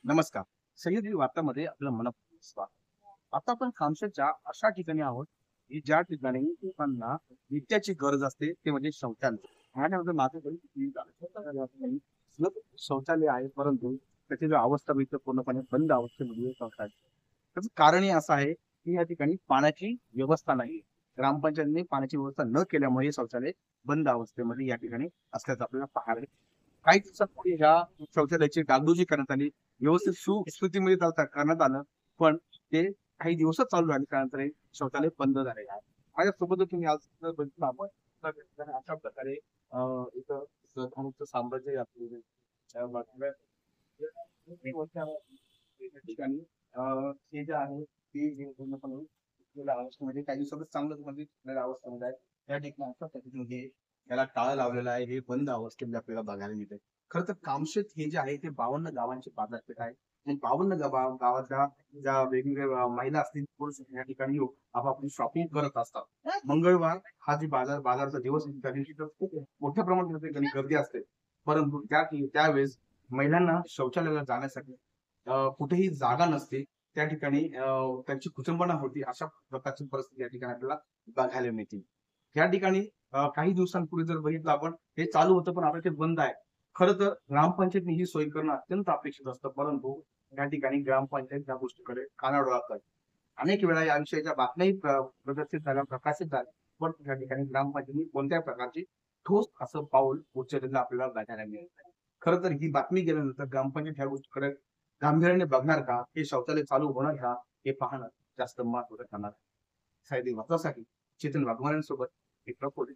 नमस्कार. सह्याद्री वार्तामध्ये आपलं मनपूर्वक स्वागत. आता आपण खामशेतच्या अशा ठिकाणी आहोत, की ज्या ठिकाणी लोकांना नित्याची गरज असते, ते म्हणजे शौचालय. माझ्यामध्ये माझं घरी किती झालं, शौचालय आहे, परंतु त्याची जो अवस्था बघितलं पूर्णपणे बंद अवस्थेमध्ये शौचालय. त्याचं कारणही असं आहे, की या ठिकाणी पाण्याची व्यवस्था नाही. ग्रामपंचायतीने पाण्याची व्यवस्था न केल्यामुळे हे शौचालय बंद अवस्थेमध्ये या ठिकाणी असल्याचं आपल्याला पाहायला मिळतं. काही दिवसांपूर्वी ह्या शौचालयाची डागडुजी करण्यात आली. व्यवस्थित सुस्थितीमध्ये करण्यात आलं. पण ते काही दिवसच चालू राहिले. त्यानंतर हे शौचालय बंद झालेलं आहे. माझ्यासोबतच तुम्ही आज जर बघितलं आपण तर अशा प्रकारे इथं धनुचं साम्राज्य आपलं बातम्या त्या ठिकाणी हे जे आहे ते पूर्णपणे अवस्थेमध्ये काही दिवसातच चांगलं म्हणजे अवस्थेमध्ये आहे. त्या ठिकाणी अशा पद्धतीने याला टाळं लावलेलं आहे. हे बंद अवस्थेमध्ये आपल्याला बघायला मिळतंय. खरं तर कामशेत हे जे आहे ते 52 गावांची बाजारपेठ आहे. आणि 52 गावातल्या ज्या वेगवेगळ्या महिला असतील, पुरुष या ठिकाणी येऊन आपापली शॉपिंग करत असतात. मंगळवार हा जी बाजारचा दिवस आहे, त्या दिवशी तर खूप मोठ्या प्रमाणात तिथे गर्दी असते. परंतु त्यावेळेस महिलांना शौचालयाला जाण्यासाठी कुठेही जागा नसते. त्या ठिकाणी त्यांची कुचंबना होती. अशा प्रकारची परिस्थिती या ठिकाणी आपल्याला बघायला मिळते. या ठिकाणी काही दिवसांपूर्वी जर बघितलं आपण, हे चालू होतं पण आता ते बंद आहे. खरं तर ग्रामपंचायतने ही सोय करणं अत्यंत अपेक्षित असतं. परंतु या ठिकाणी ग्रामपंचायत त्या गोष्टीकडे कानाडोळा करते. अनेक वेळा या विषयाच्या बातम्याही प्रदर्शित झाल्या, प्रकाशित झाल्या. पण या ठिकाणी ग्रामपंचायतीने कोणत्याही प्रकारची ठोस असं पाऊल उचललेलं आपल्याला बघायला मिळत नाही. खरं तर ही बातमी गेल्यानंतर ग्रामपंचायत ह्या गोष्टीकडे गांभीर्याने बघणार का? हे शौचालय चालू होणार का? हे पाहणं जास्त महत्त्वाचं ठरणार आहे. सह्याद्री वार्तासाठी चेतन वाघमारेंसोबत विक्रम कोल्हे.